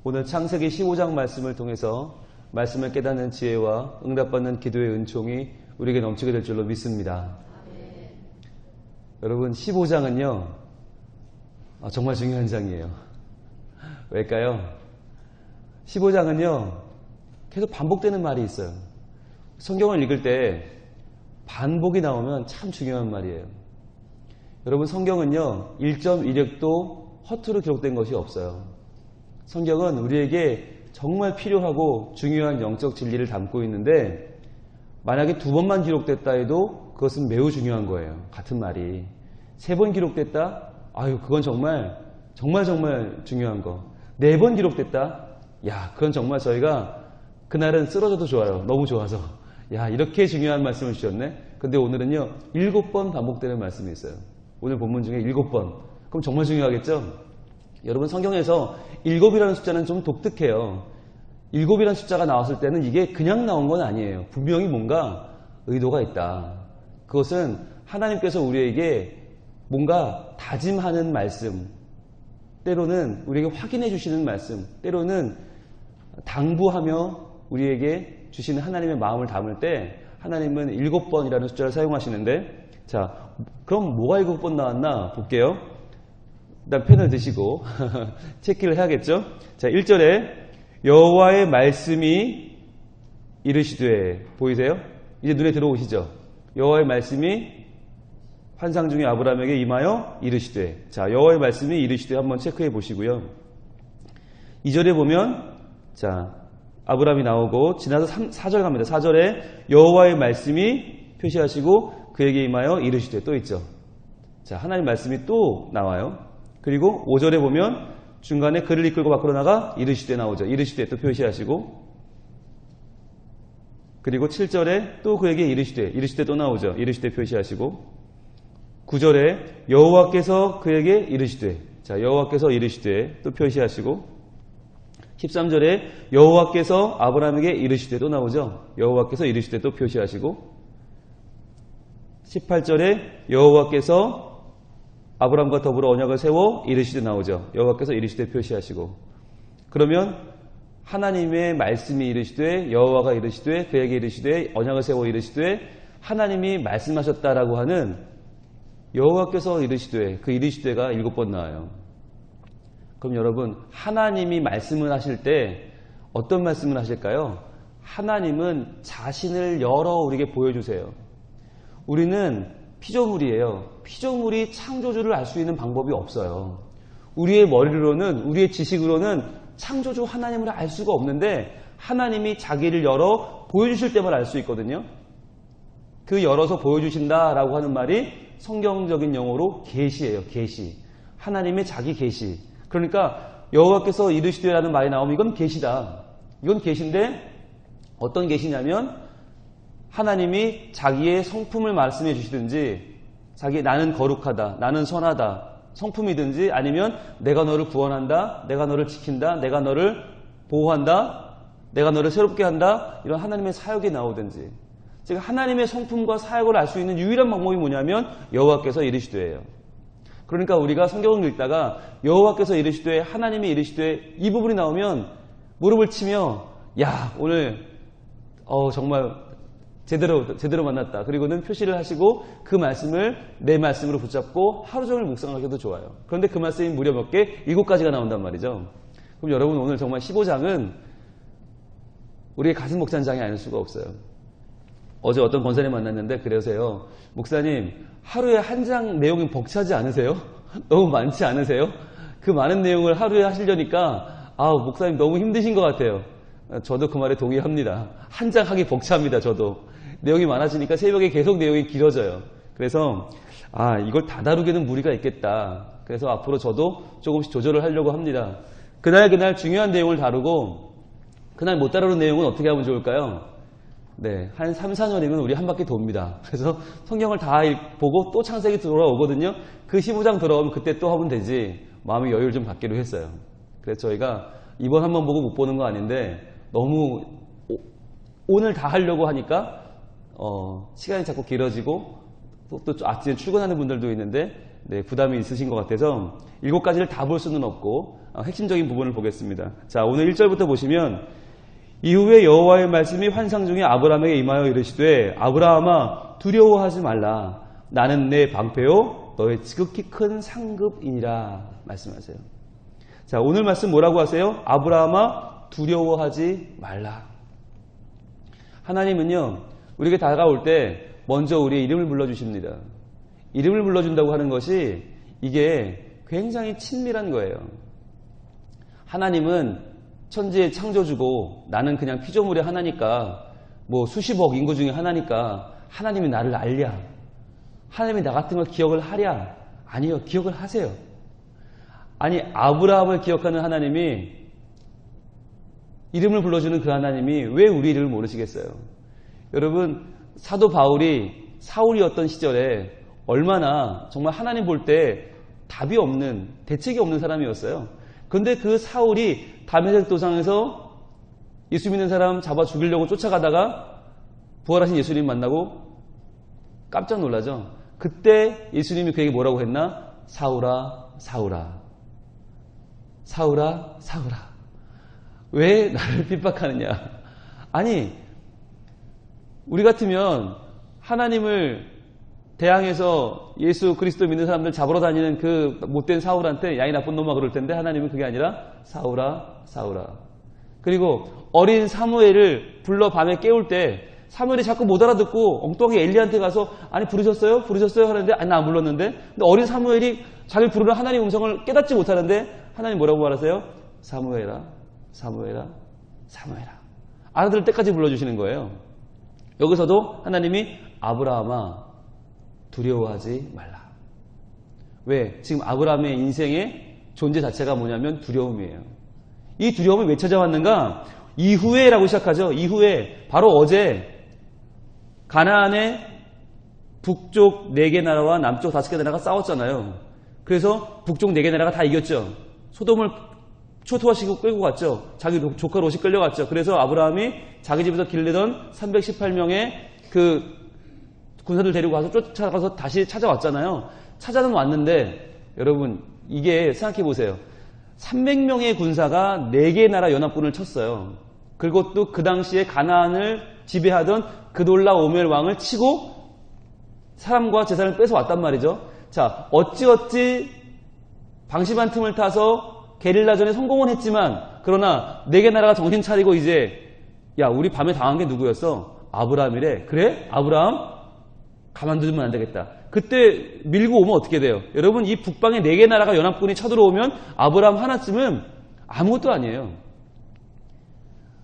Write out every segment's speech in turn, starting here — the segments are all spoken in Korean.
오늘 창세기 15장 말씀을 통해서 말씀을 깨닫는 지혜와 응답받는 기도의 은총이 우리에게 넘치게 될 줄로 믿습니다. 여러분 15장은요 정말 중요한 장이에요. 왜일까요? 15장은요 계속 반복되는 말이 있어요. 성경을 읽을 때 반복이 나오면 참 중요한 말이에요. 여러분 성경은요 1.1획도 허투루 기록된 것이 없어요. 성경은 우리에게 정말 필요하고 중요한 영적 진리를 담고 있는데 만약에 2번만 기록됐다 해도 그것은 매우 중요한 거예요. 같은 말이 3번 기록됐다? 아유 그건 정말 중요한 거. 4번 기록됐다? 야 그건 정말 저희가 그날은 쓰러져도 좋아요. 너무 좋아서 야 이렇게 중요한 말씀을 주셨네. 근데 오늘은요 7번 반복되는 말씀이 있어요. 오늘 본문 중에 7번. 그럼 정말 중요하겠죠? 여러분 성경에서 7이라는 숫자는 좀 독특해요. 7이라는 숫자가 나왔을 때는 이게 그냥 나온 건 아니에요. 분명히 뭔가 의도가 있다. 그것은 하나님께서 우리에게 뭔가 다짐하는 말씀, 때로는 우리에게 확인해 주시는 말씀, 때로는 당부하며 우리에게 주시는 하나님의 마음을 담을 때 하나님은 7번이라는 숫자를 사용하시는데 자, 그럼 뭐가 7번 나왔나 볼게요. 일단 펜을 드시고 체크를 해야겠죠. 자, 1절에 여호와의 말씀이 이르시되 보이세요? 이제 눈에 들어오시죠? 여호와의 말씀이 환상 중에 아브라함에게 임하여 이르시되 자, 여호와의 말씀이 이르시되 한번 체크해 보시고요. 2절에 보면 자, 아브라함이 나오고 지나서 4절 갑니다. 4절에 여호와의 말씀이 표시하시고 그에게 임하여 이르시되 또 있죠. 자, 하나님 말씀이 또 나와요. 그리고 5절에 보면 중간에 그를 이끌고 밖으로 나가 이르시되 나오죠. 이르시되 또 표시하시고 그리고 7절에 또 그에게 이르시되 또 나오죠. 이르시되 표시하시고 9절에 여호와께서 그에게 이르시되 자 여호와께서 이르시되 또 표시하시고 13절에 여호와께서 아브라함에게 이르시되 또 나오죠. 여호와께서 이르시되 또 표시하시고 18절에 여호와께서 아브라함과 더불어 언약을 세워 이르시되 나오죠. 여호와께서 이르시되 표시하시고 그러면 하나님의 말씀이 이르시되 여호와가 이르시되 그에게 이르시되 언약을 세워 이르시되 하나님이 말씀하셨다라고 하는 여호와께서 이르시되 그 이르시되가 7번 나와요. 그럼 여러분 하나님이 말씀을 하실 때 어떤 말씀을 하실까요? 하나님은 자신을 열어 우리에게 보여주세요. 우리는 피조물이에요. 피조물이 창조주를 알 수 있는 방법이 없어요. 우리의 머리로는 우리의 지식으로는 창조주 하나님을 알 수가 없는데 하나님이 자기를 열어 보여주실 때만 알 수 있거든요. 그 열어서 보여주신다라고 하는 말이 성경적인 용어로 계시예요. 계시. 하나님의 자기 계시. 그러니까 여호와께서 이르시되라는 말이 나오면 이건 계시다. 이건 계시인데 어떤 계시냐면 하나님이 자기의 성품을 말씀해 주시든지 나는 거룩하다, 나는 선하다 성품이든지 아니면 내가 너를 구원한다, 내가 너를 지킨다, 내가 너를 보호한다, 내가 너를 새롭게 한다 이런 하나님의 사역이 나오든지 즉 하나님의 성품과 사역을 알 수 있는 유일한 방법이 뭐냐면 여호와께서 이르시되예요. 그러니까 우리가 성경을 읽다가 여호와께서 이르시되 하나님이 이르시되 이 부분이 나오면 무릎을 치며 야 오늘 정말 제대로 만났다. 그리고는 표시를 하시고 그 말씀을 내 말씀으로 붙잡고 하루 종일 묵상하기도 좋아요. 그런데 그 말씀이 무려 몇 개? 7가지가 나온단 말이죠. 그럼 여러분 오늘 정말 15장은 우리의 가슴 벅찬 장이 아닐 수가 없어요. 어제 어떤 권사님 만났는데 그러세요. 목사님 하루에 한 장 내용이 벅차지 않으세요? 너무 많지 않으세요? 그 많은 내용을 하루에 하시려니까 목사님 너무 힘드신 것 같아요. 저도 그 말에 동의합니다. 한 장 하기 벅차합니다. 저도. 내용이 많아지니까 새벽에 계속 내용이 길어져요. 그래서 이걸 다 다루기는 무리가 있겠다. 그래서 앞으로 저도 조금씩 조절을 하려고 합니다. 그날 중요한 내용을 다루고 그날 못 다루는 내용은 어떻게 하면 좋을까요? 네, 한 3, 4년이면 우리 한 바퀴 돕니다. 그래서 성경을 다 보고 또 창세기 돌아오거든요. 그 15장 돌아오면 그때 또 하면 되지 마음의 여유를 좀 갖기로 했어요. 그래서 저희가 이번 한번 보고 못 보는 거 아닌데 너무 오늘 다 하려고 하니까 시간이 자꾸 길어지고 또 아침에 출근하는 분들도 있는데 부담이 있으신 것 같아서 7가지를 다 볼 수는 없고 핵심적인 부분을 보겠습니다. 자, 오늘 1절부터 보시면 이후에 여호와의 말씀이 환상 중에 아브라함에게 임하여 이르시되 아브라함아 두려워하지 말라. 나는 내 방패요 너의 지극히 큰 상급이니라 말씀하세요. 자, 오늘 말씀 뭐라고 하세요? 아브라함아 두려워하지 말라. 하나님은요, 우리에게 다가올 때 먼저 우리의 이름을 불러주십니다. 이름을 불러준다고 하는 것이 이게 굉장히 친밀한 거예요. 하나님은 천지의 창조주고 나는 그냥 피조물의 하나니까 뭐 수십억 인구 중에 하나니까 하나님이 나를 알랴? 하나님이 나 같은 걸 기억을 하랴? 아니요, 기억을 하세요. 아니, 아브라함을 기억하는 하나님이, 이름을 불러주는 그 하나님이 왜 우리 이름을 모르시겠어요? 여러분, 사도 바울이 사울이었던 시절에 얼마나 정말 하나님 볼 때 답이 없는, 대책이 없는 사람이었어요. 그런데 그 사울이 다메섹 도상에서 예수 믿는 사람 잡아 죽이려고 쫓아가다가 부활하신 예수님 만나고 깜짝 놀라죠. 그때 예수님이 그에게 뭐라고 했나? 사울아, 사울아. 사울아, 사울아. 왜 나를 핍박하느냐? 아니, 우리 같으면 하나님을 대항해서 예수 그리스도 믿는 사람들 잡으러 다니는 그 못된 사울한테 야, 이 나쁜 놈아 그럴 텐데 하나님은 그게 아니라 사울아, 사울아. 그리고 어린 사무엘을 불러 밤에 깨울 때 사무엘이 자꾸 못 알아듣고 엉뚱하게 엘리한테 가서 아니 부르셨어요? 부르셨어요? 하는데 아니 나 안 불렀는데. 근데 어린 사무엘이 자기 부르는 하나님 음성을 깨닫지 못하는데 하나님 뭐라고 말하세요? 사무엘아, 사무엘아, 사무엘아. 알아들을 때까지 불러주시는 거예요. 여기서도 하나님이 아브라함아 두려워하지 말라. 왜? 지금 아브라함의 인생의 존재 자체가 뭐냐면 두려움이에요. 이 두려움이 왜 찾아왔는가? 이후에라고 시작하죠. 이후에 바로 어제 가나안의 북쪽 4개 나라와 남쪽 5개 나라가 싸웠잖아요. 그래서 북쪽 4개 나라가 다 이겼죠. 소돔을 초토화시키고 끌고 갔죠. 자기 조카 롯이 끌려갔죠. 그래서 아브라함이 자기 집에서 기르던 318명의 그 군사들 데리고 가서 쫓아가서 다시 찾아왔잖아요. 찾아는 왔는데 여러분 이게 생각해 보세요. 300명의 군사가 4개 나라 연합군을 쳤어요. 그것도 그 당시에 가나안을 지배하던 그돌라 오멜 왕을 치고 사람과 재산을 뺏어 왔단 말이죠. 자, 어찌어찌 방심한 틈을 타서 게릴라전에 성공은 했지만 그러나 4개 나라가 정신 차리고 이제 야, 우리 밤에 당한 게 누구였어? 아브라함이래. 그래? 아브라함? 가만두면 안 되겠다. 그때 밀고 오면 어떻게 돼요? 여러분, 이 북방의 4개 나라가 연합군이 쳐들어오면 아브라함 하나쯤은 아무것도 아니에요.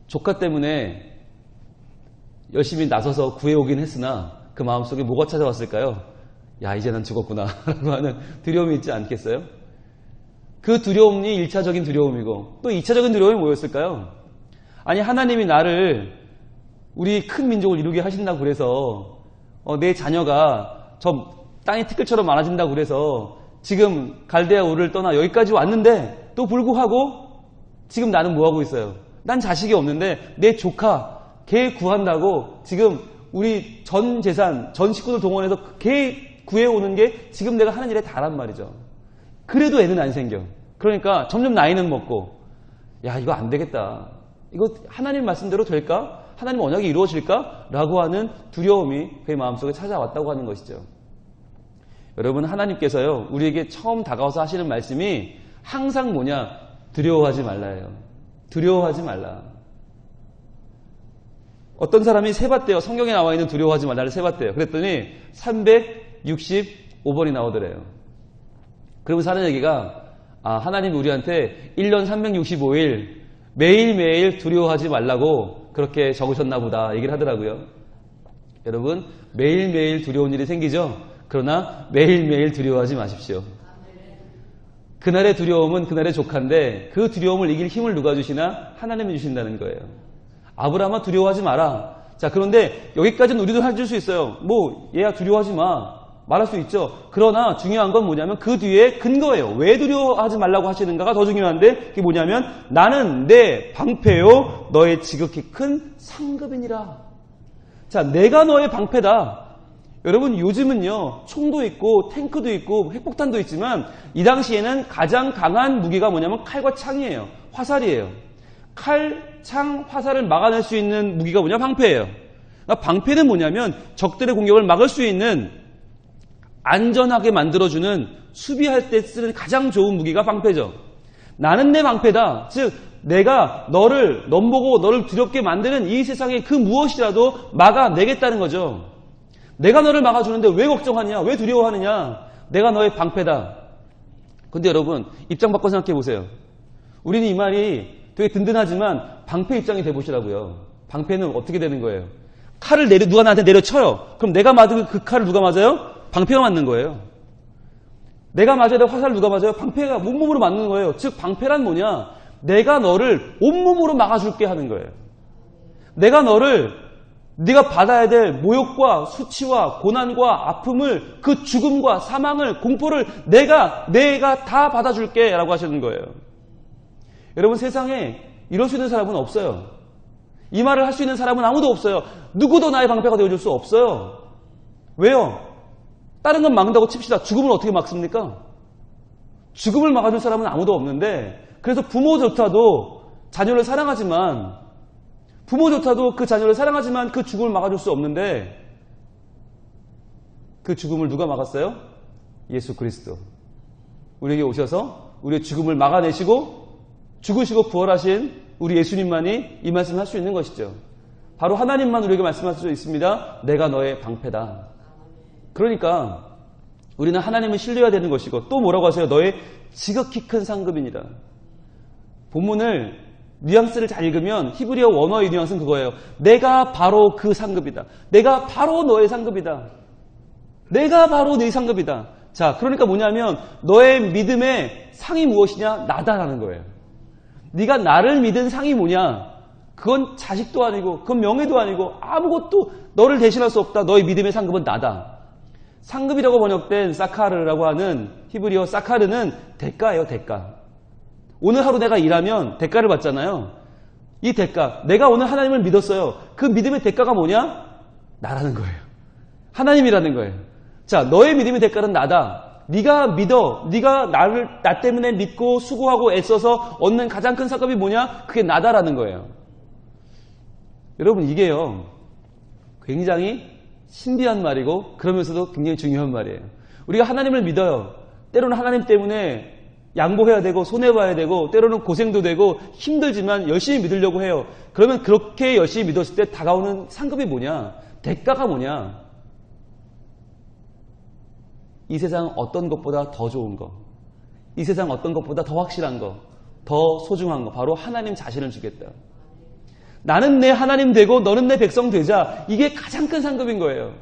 조카 때문에 열심히 나서서 구해오긴 했으나 그 마음속에 뭐가 찾아왔을까요? 야, 이제 난 죽었구나 라고 하는 두려움이 있지 않겠어요? 그 두려움이 1차적인 두려움이고 또 2차적인 두려움이 뭐였을까요? 아니, 하나님이 나를 우리 큰 민족을 이루게 하신다고 그래서 내 자녀가 저 땅의 티끌처럼 많아진다고 그래서 지금 갈대아 우르를 떠나 여기까지 왔는데 또 불구하고 지금 나는 뭐하고 있어요? 난 자식이 없는데 내 조카 걔 구한다고 지금 우리 전 재산 전 식구들 동원해서 걔 구해오는 게 지금 내가 하는 일에 다란 말이죠. 그래도 애는 안 생겨. 그러니까 점점 나이는 먹고 야, 이거 안 되겠다. 이거 하나님 말씀대로 될까? 하나님 언약이 이루어질까? 라고 하는 두려움이 그의 마음속에 찾아왔다고 하는 것이죠. 여러분, 하나님께서요, 우리에게 처음 다가와서 하시는 말씀이 항상 뭐냐? 두려워하지 말라예요. 두려워하지 말라. 어떤 사람이 세봤대요. 성경에 나와 있는 두려워하지 말라를 세봤대요. 그랬더니 365번이 나오더래요. 그러면서 하는 얘기가 하나님이 우리한테 1년 365일 매일매일 두려워하지 말라고 그렇게 적으셨나 보다 얘기를 하더라고요. 여러분, 매일매일 두려운 일이 생기죠? 그러나 매일매일 두려워하지 마십시오. 그날의 두려움은 그날의 조카인데 그 두려움을 이길 힘을 누가 주시나? 하나님이 주신다는 거예요. 아브라함아 두려워하지 마라. 자, 그런데 여기까지는 우리도 해줄 수 있어요. 뭐 얘야 두려워하지 마. 말할 수 있죠. 그러나 중요한 건 뭐냐면 그 뒤에 근거예요. 왜 두려워하지 말라고 하시는가가 더 중요한데 그게 뭐냐면 나는 내 방패요 너의 지극히 큰 상급이니라. 자, 내가 너의 방패다. 여러분 요즘은요 총도 있고 탱크도 있고 핵폭탄도 있지만 이 당시에는 가장 강한 무기가 뭐냐면 칼과 창이에요. 화살이에요. 칼, 창, 화살을 막아낼 수 있는 무기가 뭐냐? 방패예요. 그러니까 방패는 뭐냐면 적들의 공격을 막을 수 있는 안전하게 만들어주는 수비할 때 쓰는 가장 좋은 무기가 방패죠. 나는 내 방패다. 즉 내가 넘보고 너를 두렵게 만드는 이 세상의 그 무엇이라도 막아내겠다는 거죠. 내가 너를 막아주는데 왜 걱정하느냐? 왜 두려워하느냐? 내가 너의 방패다. 근데 여러분 입장 바꿔 생각해 보세요. 우리는 이 말이 되게 든든하지만 방패 입장이 돼보시라고요. 방패는 어떻게 되는 거예요? 칼을 누가 나한테 내려쳐요. 그럼 내가 맞은 그 칼을 누가 맞아요? 방패가 맞는 거예요. 내가 맞아야 될 화살을 누가 맞아요? 방패가 온몸으로 맞는 거예요. 즉 방패란 뭐냐? 내가 너를 온몸으로 막아줄게 하는 거예요. 네가 받아야 될 모욕과 수치와 고난과 아픔을 그 죽음과 사망을 공포를 내가 다 받아줄게 라고 하시는 거예요. 여러분 세상에 이럴 수 있는 사람은 없어요. 이 말을 할 수 있는 사람은 아무도 없어요. 누구도 나의 방패가 되어줄 수 없어요. 왜요? 다른 건 막는다고 칩시다. 죽음을 어떻게 막습니까? 죽음을 막아줄 사람은 아무도 없는데 그래서 부모조차도 자녀를 사랑하지만 그 자녀를 사랑하지만 그 죽음을 막아줄 수 없는데 그 죽음을 누가 막았어요? 예수 그리스도. 우리에게 오셔서 우리의 죽음을 막아내시고 죽으시고 부활하신 우리 예수님만이 이 말씀을 할 수 있는 것이죠. 바로 하나님만 우리에게 말씀할 수 있습니다. 내가 너의 방패다. 그러니까 우리는 하나님을 신뢰해야 되는 것이고 또 뭐라고 하세요? 너의 지극히 큰 상급이니라. 본문을 뉘앙스를 잘 읽으면 히브리어 원어의 뉘앙스는 그거예요. 내가 바로 그 상급이다. 내가 바로 너의 상급이다. 내가 바로 네 상급이다. 자, 그러니까 뭐냐면 너의 믿음의 상이 무엇이냐? 나다라는 거예요. 네가 나를 믿은 상이 뭐냐? 그건 자식도 아니고 그건 명예도 아니고 아무것도 너를 대신할 수 없다. 너의 믿음의 상급은 나다. 상급이라고 번역된 사카르라고 하는 히브리어 사카르는 대가예요. 대가. 오늘 하루 내가 일하면 대가를 받잖아요. 이 대가, 내가 오늘 하나님을 믿었어요. 그 믿음의 대가가 뭐냐? 나라는 거예요. 하나님이라는 거예요. 자, 너의 믿음의 대가는 나다. 네가 믿어. 네가 나 때문에 믿고 수고하고 애써서 얻는 가장 큰 상급이 뭐냐? 그게 나다라는 거예요. 여러분 이게요. 굉장히 신비한 말이고 그러면서도 굉장히 중요한 말이에요. 우리가 하나님을 믿어요. 때로는 하나님 때문에 양보해야 되고 손해봐야 되고 때로는 고생도 되고 힘들지만 열심히 믿으려고 해요. 그러면 그렇게 열심히 믿었을 때 다가오는 상급이 뭐냐? 대가가 뭐냐? 이 세상 어떤 것보다 더 좋은 거, 이 세상 어떤 것보다 더 확실한 거, 더 소중한 거, 바로 하나님 자신을 주겠다. 나는 내 하나님 되고 너는 내 백성 되자. 이게 가장 큰 상급인 거예요.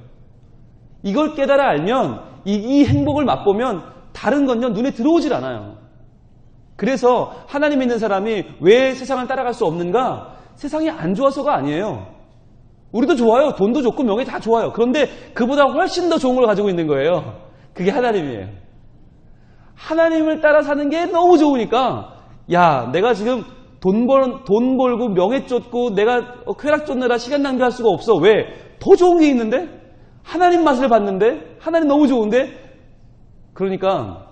이걸 깨달아 알면 이 행복을 맛보면 다른 건요 눈에 들어오질 않아요. 그래서 하나님 믿는 사람이 왜 세상을 따라갈 수 없는가? 세상이 안 좋아서가 아니에요. 우리도 좋아요. 돈도 좋고 명예 다 좋아요. 그런데 그보다 훨씬 더 좋은 걸 가지고 있는 거예요. 그게 하나님이에요. 하나님을 따라 사는 게 너무 좋으니까 야 내가 지금 돈 벌고 명예 쫓고 내가 쾌락 쫓느라 시간 낭비할 수가 없어. 왜? 더 좋은 게 있는데? 하나님 맛을 봤는데? 하나님 너무 좋은데? 그러니까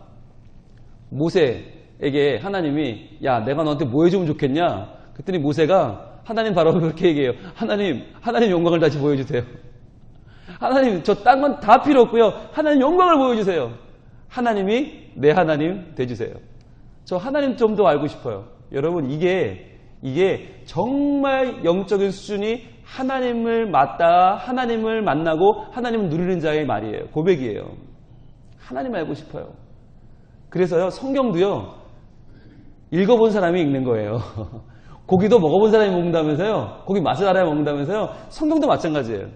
모세에게 하나님이 야 내가 너한테 뭐 해주면 좋겠냐? 그랬더니 모세가 하나님 바로 그렇게 얘기해요. 하나님 영광을 다시 보여주세요. 하나님 저 딴 건 다 필요 없고요. 하나님 영광을 보여주세요. 하나님이 내 하나님 돼주세요. 저 하나님 좀 더 알고 싶어요. 여러분 이게 정말 영적인 수준이 하나님을 하나님을 만나고 하나님을 누리는 자의 말이에요. 고백이에요. 하나님 알고 싶어요. 그래서요 성경도요 읽어본 사람이 읽는 거예요. 고기도 먹어본 사람이 먹는다면서요. 고기 맛을 알아야 먹는다면서요. 성경도 마찬가지예요.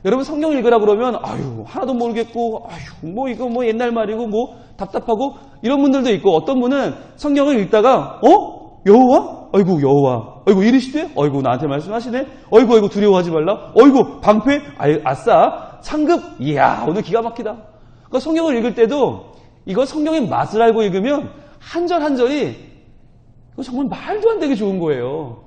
여러분 성경 읽으라 그러면 아유 하나도 모르겠고 아유 뭐 이거 뭐 옛날 말이고 뭐 답답하고 이런 분들도 있고 어떤 분은 성경을 읽다가 여호와? 아이고 여호와. 아이고 이리시되? 아이고 나한테 말씀하시네? 아이고 두려워하지 말라? 아이고 방패? 아싸 상급? 이야 오늘 기가 막히다. 그러니까 성경을 읽을 때도 이거 성경의 맛을 알고 읽으면 한 절 한 절이 이거 정말 말도 안 되게 좋은 거예요.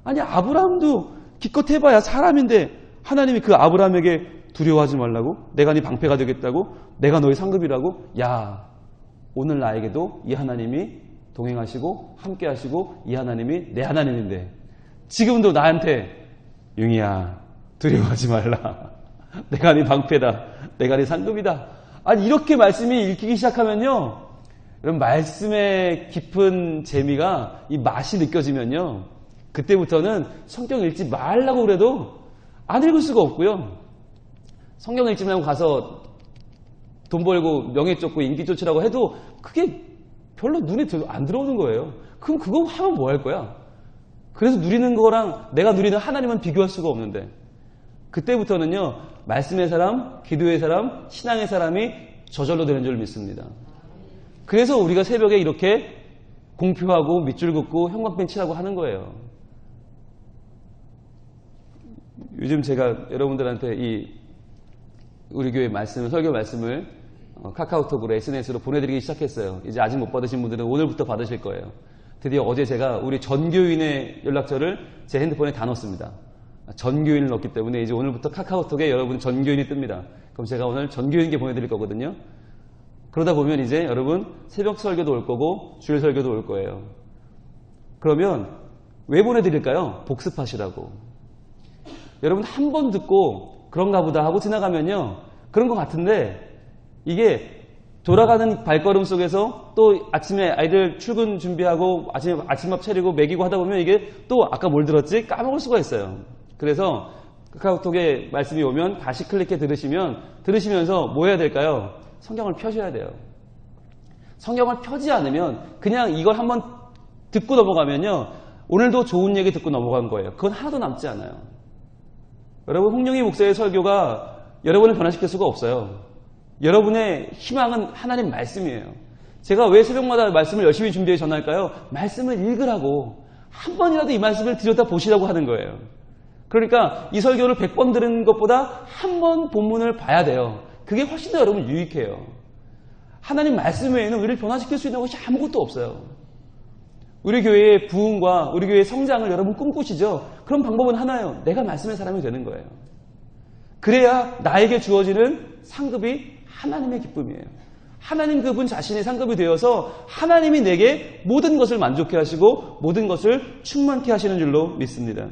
아니 아브라함도 기껏 해봐야 사람인데 하나님이 그 아브라함에게 두려워하지 말라고? 내가 네 방패가 되겠다고? 내가 너의 상급이라고? 야, 오늘 나에게도 이 하나님이 동행하시고 함께 하시고 이 하나님이 내 하나님인데 지금도 나한테 융이야 두려워하지 말라. 내가 네 방패다. 내가 네 상급이다. 아니 이렇게 말씀이 읽히기 시작하면요. 여러분 말씀의 깊은 재미가 이 맛이 느껴지면요. 그때부터는 성경 읽지 말라고 그래도 안 읽을 수가 없고요. 성경 읽지 말고 가서 돈 벌고 명예 쫓고 인기 쫓으라고 해도 그게 별로 눈에 안 들어오는 거예요. 그럼 그거 하면 뭐 할 거야? 그래서 누리는 거랑 내가 누리는 하나님은 비교할 수가 없는데 그때부터는요. 말씀의 사람, 기도의 사람, 신앙의 사람이 저절로 되는 줄 믿습니다. 그래서 우리가 새벽에 이렇게 공표하고 밑줄 긋고 형광펜 칠하고 하는 거예요. 요즘 제가 여러분들한테 우리 교회 말씀을, 설교 말씀을 카카오톡으로 SNS로 보내드리기 시작했어요. 이제 아직 못 받으신 분들은 오늘부터 받으실 거예요. 드디어 어제 제가 우리 전교인의 연락처를 제 핸드폰에 다 넣었습니다. 전교인을 넣었기 때문에 이제 오늘부터 카카오톡에 여러분 전교인이 뜹니다. 그럼 제가 오늘 전교인께 보내드릴 거거든요. 그러다 보면 이제 여러분 새벽 설교도 올 거고 주일 설교도 올 거예요. 그러면 왜 보내드릴까요? 복습하시라고. 여러분 한 번 듣고 그런가 보다 하고 지나가면요. 그런 것 같은데 이게 돌아가는 발걸음 속에서 또 아침에 아이들 출근 준비하고 아침밥 차리고 먹이고 하다 보면 이게 또 아까 뭘 들었지? 까먹을 수가 있어요. 그래서 카카오톡에 말씀이 오면 다시 클릭해 들으시면서 뭐 해야 될까요? 성경을 펴셔야 돼요. 성경을 펴지 않으면 그냥 이걸 한번 듣고 넘어가면요. 오늘도 좋은 얘기 듣고 넘어간 거예요. 그건 하나도 남지 않아요. 여러분 홍영희 목사의 설교가 여러분을 변화시킬 수가 없어요. 여러분의 희망은 하나님 말씀이에요. 제가 왜 새벽마다 말씀을 열심히 준비해 전할까요? 말씀을 읽으라고 한 번이라도 이 말씀을 들여다보시라고 하는 거예요. 그러니까 이 설교를 100번 들은 것보다 한 번 본문을 봐야 돼요. 그게 훨씬 더 여러분 유익해요. 하나님 말씀 외에는 우리를 변화시킬 수 있는 것이 아무것도 없어요. 우리 교회의 부흥과 우리 교회의 성장을 여러분 꿈꾸시죠? 그런 방법은 하나예요. 내가 말씀의 사람이 되는 거예요. 그래야 나에게 주어지는 상급이 하나님의 기쁨이에요. 하나님 그분 자신이 상급이 되어서 하나님이 내게 모든 것을 만족해 하시고 모든 것을 충만케 하시는 줄로 믿습니다.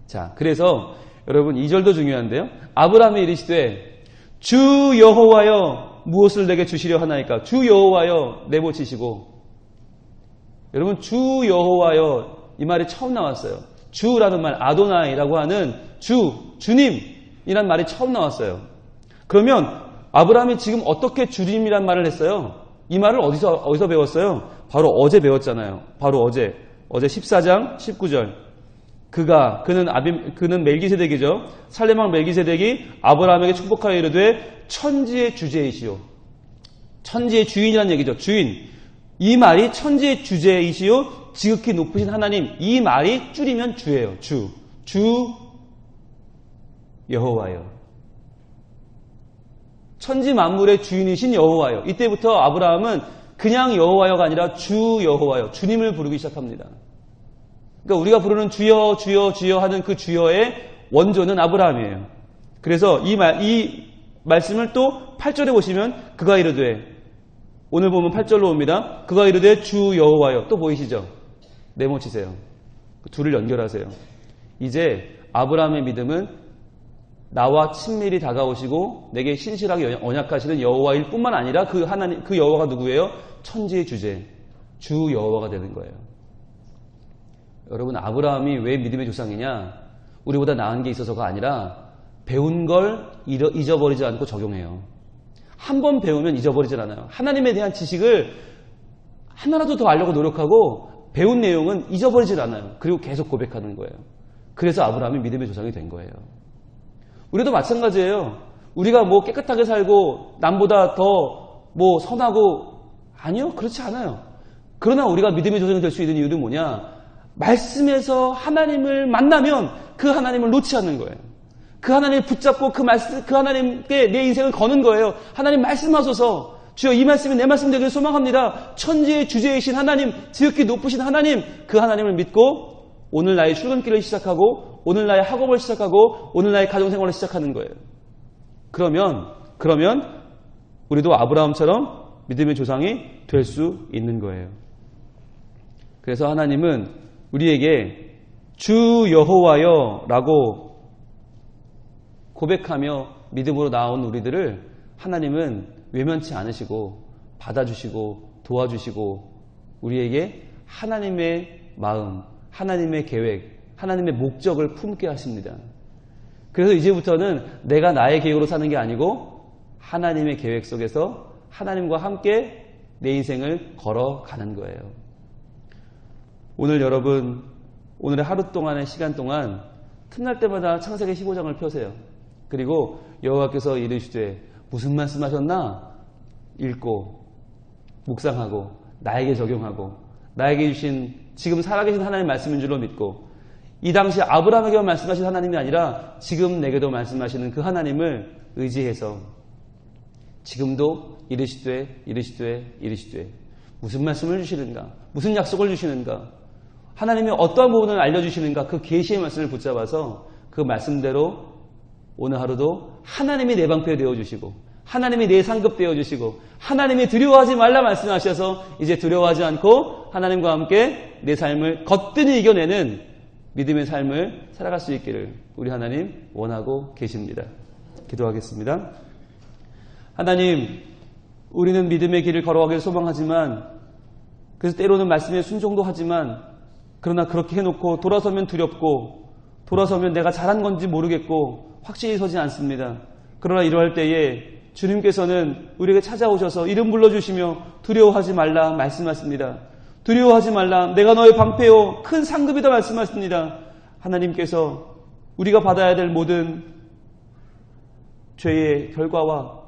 자, 그래서 여러분 2절도 중요한데요. 아브라함이 이르시되 주 여호와여 무엇을 내게 주시려 하나이까? 주 여호와여 내모치시고. 여러분 주 여호와여 이 말이 처음 나왔어요. 주라는 말 아도나이라고 하는 주님이란 말이 처음 나왔어요. 그러면 아브라함이 지금 어떻게 주님이란 말을 했어요? 이 말을 어디서 배웠어요? 바로 어제 배웠잖아요. 바로 어제 14장 19절. 그는 멜기세덱이죠. 살렘왕 멜기세덱이 아브라함에게 축복하여 이르되 천지의 주제이시오. 천지의 주인이라는 얘기죠. 주인. 이 말이 천지의 주제이시오. 지극히 높으신 하나님. 이 말이 줄이면 주예요. 주 여호와여. 천지 만물의 주인이신 여호와여. 이때부터 아브라함은 그냥 여호와여가 아니라 주 여호와여. 주님을 부르기 시작합니다. 그러니까 우리가 부르는 주여 주여 주여 하는 그 주여의 원조는 아브라함이에요. 그래서 이 말씀을 또 8절에 보시면 그가 이르되, 오늘 보면 8절로 옵니다. 그가 이르되 주 여호와여. 또 보이시죠? 네모치세요. 그 둘을 연결하세요. 이제 아브라함의 믿음은 나와 친밀히 다가오시고 내게 신실하게 언약하시는 여호와일 뿐만 아니라 그 하나님, 그 여호와가 누구예요? 천지의 주제, 주 여호와가 되는 거예요. 여러분 아브라함이 왜 믿음의 조상이냐? 우리보다 나은 게 있어서가 아니라 배운 걸 잊어버리지 않고 적용해요. 한 번 배우면 잊어버리질 않아요. 하나님에 대한 지식을 하나라도 더 알려고 노력하고 배운 내용은 잊어버리질 않아요. 그리고 계속 고백하는 거예요. 그래서 아브라함이 믿음의 조상이 된 거예요. 우리도 마찬가지예요. 우리가 뭐 깨끗하게 살고 남보다 더 뭐 선하고, 아니요, 그렇지 않아요. 그러나 우리가 믿음의 조상이 될 수 있는 이유는 뭐냐? 말씀에서 하나님을 만나면 그 하나님을 놓지 않는 거예요. 그 하나님을 붙잡고 그 하나님께 내 인생을 거는 거예요. 하나님 말씀하소서. 주여 이 말씀이 내 말씀 되기를 소망합니다. 천지의 주제이신 하나님, 지극히 높으신 하나님, 그 하나님을 믿고 오늘 나의 출근길을 시작하고 오늘 나의 학업을 시작하고 오늘 나의 가정생활을 시작하는 거예요. 그러면 우리도 아브라함처럼 믿음의 조상이 될 수 있는 거예요. 그래서 하나님은 우리에게 주 여호와여 라고 고백하며 믿음으로 나온 우리들을 하나님은 외면치 않으시고 받아주시고 도와주시고 우리에게 하나님의 마음, 하나님의 계획, 하나님의 목적을 품게 하십니다. 그래서 이제부터는 내가 나의 계획으로 사는 게 아니고 하나님의 계획 속에서 하나님과 함께 내 인생을 걸어가는 거예요. 오늘 여러분, 오늘의 하루 동안의 시간 동안 틈날 때마다 창세기 15장을 펴세요. 그리고 여호와께서 이르시되 무슨 말씀하셨나? 읽고 묵상하고 나에게 적용하고 나에게 주신 지금 살아계신 하나님의 말씀인 줄로 믿고 이 당시 아브라함에게만 말씀하신 하나님이 아니라 지금 내게도 말씀하시는 그 하나님을 의지해서 지금도 이르시되 무슨 말씀을 주시는가? 무슨 약속을 주시는가? 하나님이 어떠한 부분을 알려주시는가? 그 계시의 말씀을 붙잡아서 그 말씀대로 오늘 하루도 하나님이 내 방패 되어주시고 하나님이 내 상급 되어주시고 하나님이 두려워하지 말라 말씀하셔서 이제 두려워하지 않고 하나님과 함께 내 삶을 거뜬히 이겨내는 믿음의 삶을 살아갈 수 있기를 우리 하나님 원하고 계십니다. 기도하겠습니다. 하나님, 우리는 믿음의 길을 걸어가길 소망하지만 그래서 때로는 말씀에 순종도 하지만 그러나 그렇게 해놓고 돌아서면 두렵고 돌아서면 내가 잘한 건지 모르겠고 확실히 서지 않습니다. 그러나 이러할 때에 주님께서는 우리에게 찾아오셔서 이름 불러주시며 두려워하지 말라 말씀하십니다. 두려워하지 말라 내가 너의 방패요 큰 상급이다 말씀하십니다. 하나님께서 우리가 받아야 될 모든 죄의 결과와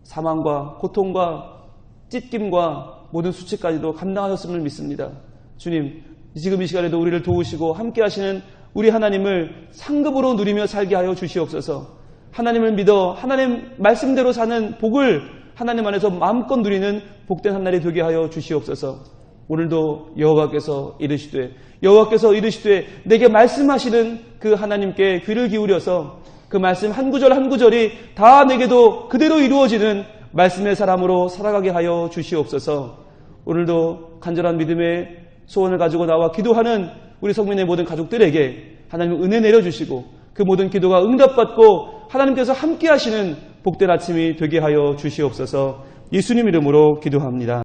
사망과 고통과 찢김과 모든 수치까지도 감당하셨음을 믿습니다. 주님, 지금 이 시간에도 우리를 도우시고 함께 하시는 우리 하나님을 상급으로 누리며 살게 하여 주시옵소서. 하나님을 믿어 하나님 말씀대로 사는 복을 하나님 안에서 마음껏 누리는 복된 한 날이 되게 하여 주시옵소서. 오늘도 여호와께서 이르시되 내게 말씀하시는 그 하나님께 귀를 기울여서 그 말씀 한 구절 한 구절이 다 내게도 그대로 이루어지는 말씀의 사람으로 살아가게 하여 주시옵소서. 오늘도 간절한 믿음의 소원을 가지고 나와 기도하는 우리 성민의 모든 가족들에게 하나님 은혜 내려주시고 그 모든 기도가 응답받고 하나님께서 함께 하시는 복된 아침이 되게 하여 주시옵소서. 예수님 이름으로 기도합니다.